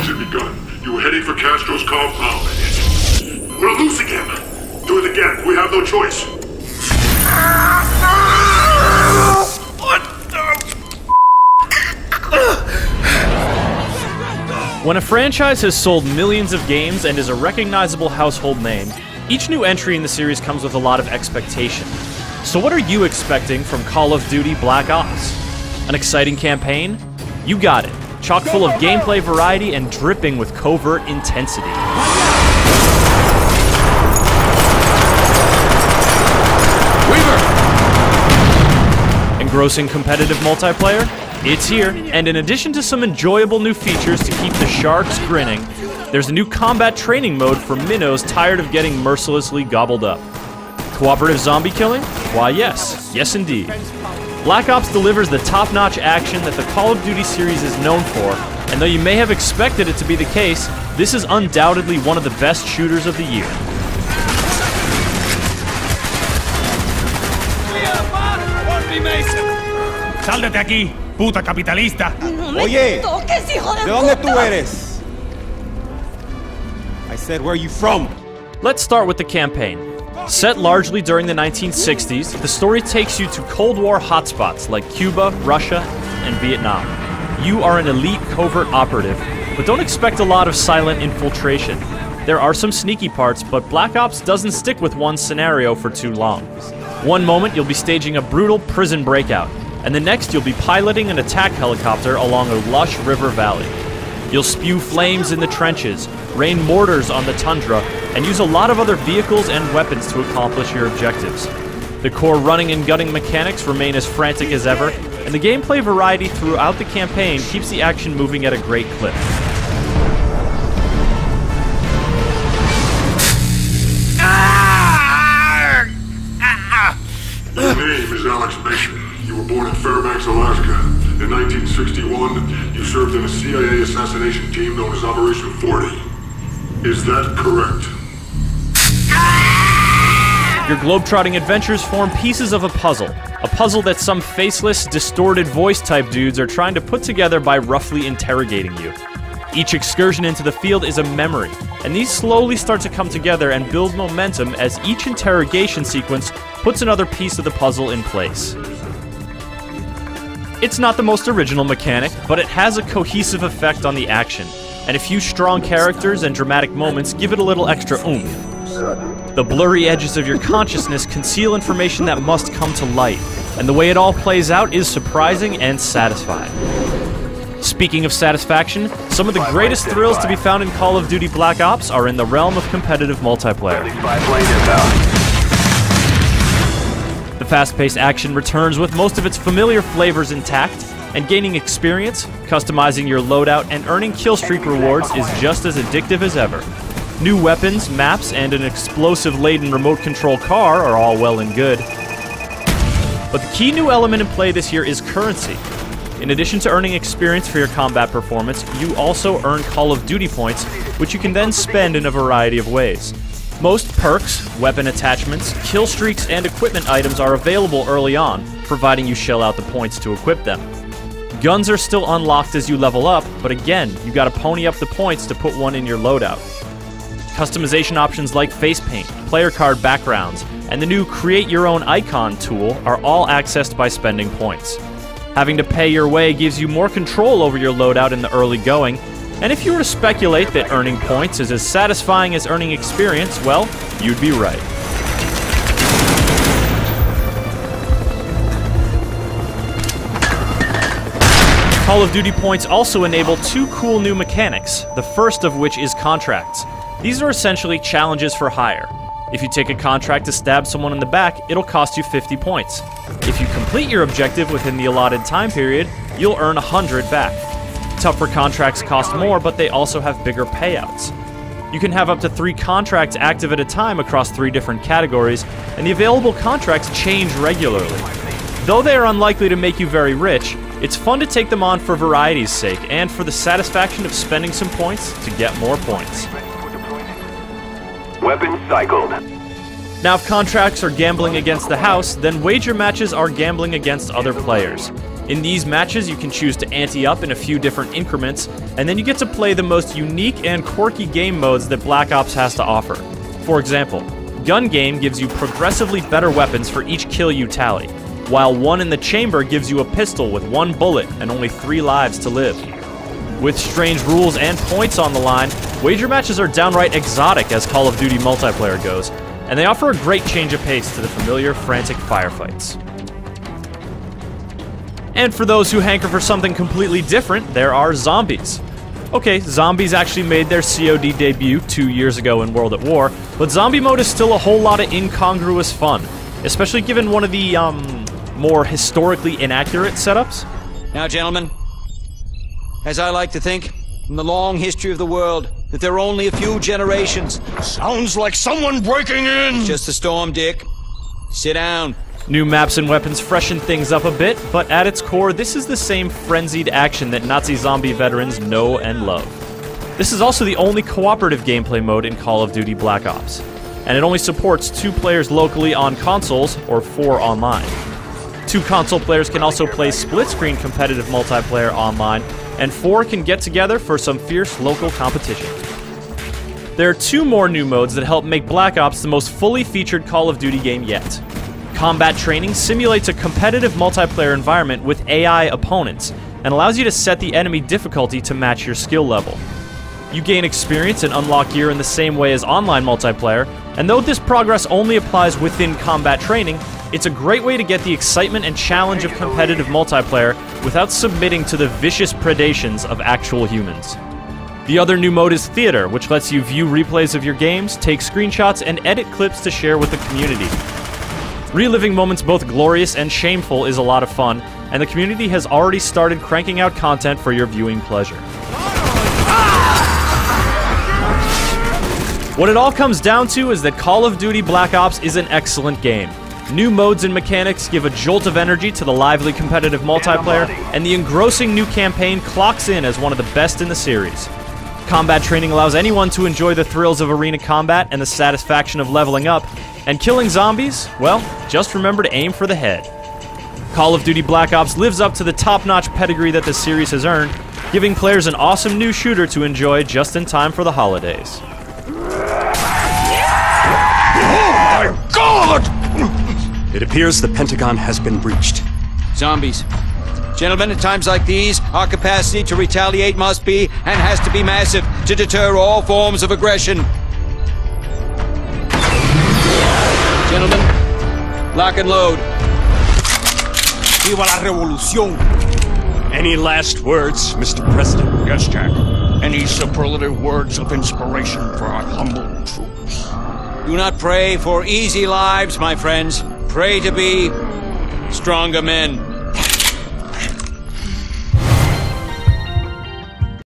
confusion begun. You were heading for Castro's compound. We're losing him. Do it again. We have no choice. When a franchise has sold millions of games and is a recognizable household name, each new entry in the series comes with a lot of expectation. So what are you expecting from Call of Duty Black Ops? An exciting campaign? You got it. Chock full of gameplay variety and dripping with covert intensity. Weaver! Engrossing competitive multiplayer? It's here, and in addition to some enjoyable new features to keep the sharks grinning, there's a new combat training mode for minnows tired of getting mercilessly gobbled up. Cooperative zombie killing? Why yes. Yes indeed. Black Ops delivers the top-notch action that the Call of Duty series is known for, and though you may have expected it to be the case, this is undoubtedly one of the best shooters of the year. ¡Sáltate aquí, puta capitalista! Oye, ¿de dónde tú eres? I said, where are you from? Let's start with the campaign. Set largely during the 1960s, the story takes you to Cold War hotspots like Cuba, Russia, and Vietnam. You are an elite covert operative, but don't expect a lot of silent infiltration. There are some sneaky parts, but Black Ops doesn't stick with one scenario for too long. One moment you'll be staging a brutal prison breakout, and the next you'll be piloting an attack helicopter along a lush river valley. You'll spew flames in the trenches, rain mortars on the tundra, and use a lot of other vehicles and weapons to accomplish your objectives. The core running and gunning mechanics remain as frantic as ever, and the gameplay variety throughout the campaign keeps the action moving at a great clip. Your name is Alex Mason. You were born in Fairbanks, Alaska. In 1961, you served in a CIA assassination team known as Operation 40. Is that correct? Your globetrotting adventures form pieces of a puzzle that some faceless, distorted voice-type dudes are trying to put together by roughly interrogating you. Each excursion into the field is a memory, and these slowly start to come together and build momentum as each interrogation sequence puts another piece of the puzzle in place. It's not the most original mechanic, but it has a cohesive effect on the action, and a few strong characters and dramatic moments give it a little extra oomph. The blurry edges of your consciousness conceal information that must come to light, and the way it all plays out is surprising and satisfying. Speaking of satisfaction, some of the greatest thrills to be found in Call of Duty Black Ops are in the realm of competitive multiplayer. The fast-paced action returns with most of its familiar flavors intact, and gaining experience, customizing your loadout, and earning killstreak rewards is just as addictive as ever. New weapons, maps, and an explosive-laden remote control car are all well and good. But the key new element in play this year is currency. In addition to earning experience for your combat performance, you also earn Call of Duty points, which you can then spend in a variety of ways. Most perks, weapon attachments, kill streaks, and equipment items are available early on, providing you shell out the points to equip them. Guns are still unlocked as you level up, but again, you gotta pony up the points to put one in your loadout. Customization options like face paint, player card backgrounds, and the new Create Your Own Icon tool are all accessed by spending points. Having to pay your way gives you more control over your loadout in the early going, and if you were to speculate that earning points is as satisfying as earning experience, well, you'd be right. Call of Duty points also enable two cool new mechanics, the first of which is contracts. These are essentially challenges for hire. If you take a contract to stab someone in the back, it'll cost you 50 points. If you complete your objective within the allotted time period, you'll earn 100 back. Tougher contracts cost more, but they also have bigger payouts. You can have up to 3 contracts active at a time across 3 different categories, and the available contracts change regularly. Though they are unlikely to make you very rich, it's fun to take them on for variety's sake and for the satisfaction of spending some points to get more points. Weapons cycled. Now, if contracts are gambling against the house, then wager matches are gambling against other players. In these matches, you can choose to ante up in a few different increments, and then you get to play the most unique and quirky game modes that Black Ops has to offer. For example, Gun Game gives you progressively better weapons for each kill you tally, while One in the Chamber gives you a pistol with 1 bullet and only 3 lives to live. With strange rules and points on the line, wager matches are downright exotic as Call of Duty multiplayer goes, and they offer a great change of pace to the familiar frantic firefights. And for those who hanker for something completely different, there are zombies. Okay, zombies actually made their COD debut 2 years ago in World at War, but zombie mode is still a whole lot of incongruous fun, especially given one of the, more historically inaccurate setups. Now, gentlemen, as I like to think, in the long history of the world, that there are only a few generations. Sounds like someone breaking in! It's just a storm, Dick. Sit down. New maps and weapons freshen things up a bit, but at its core, this is the same frenzied action that Nazi zombie veterans know and love. This is also the only cooperative gameplay mode in Call of Duty Black Ops, and it only supports 2 players locally on consoles, or 4 online. 2 console players can also play split-screen competitive multiplayer online, and 4 can get together for some fierce local competition. There are 2 more new modes that help make Black Ops the most fully featured Call of Duty game yet. Combat Training simulates a competitive multiplayer environment with AI opponents, and allows you to set the enemy difficulty to match your skill level. You gain experience and unlock gear in the same way as online multiplayer, and though this progress only applies within Combat Training, it's a great way to get the excitement and challenge of competitive multiplayer without submitting to the vicious predations of actual humans. The other new mode is Theater, which lets you view replays of your games, take screenshots, and edit clips to share with the community. Reliving moments both glorious and shameful is a lot of fun, and the community has already started cranking out content for your viewing pleasure. What it all comes down to is that Call of Duty Black Ops is an excellent game. New modes and mechanics give a jolt of energy to the lively competitive multiplayer, and the engrossing new campaign clocks in as one of the best in the series. Combat Training allows anyone to enjoy the thrills of arena combat and the satisfaction of leveling up, and killing zombies, well, just remember to aim for the head. Call of Duty Black Ops lives up to the top-notch pedigree that the series has earned, giving players an awesome new shooter to enjoy just in time for the holidays. Oh my God! It appears the Pentagon has been breached. Zombies. Gentlemen, at times like these, our capacity to retaliate must be, and has to be, massive to deter all forms of aggression. Gentlemen, lock and load. Viva la revolución! Any last words, Mr. President? Yes, Jack. Any superlative words of inspiration for our humble troops? Do not pray for easy lives, my friends. Pray to be stronger men.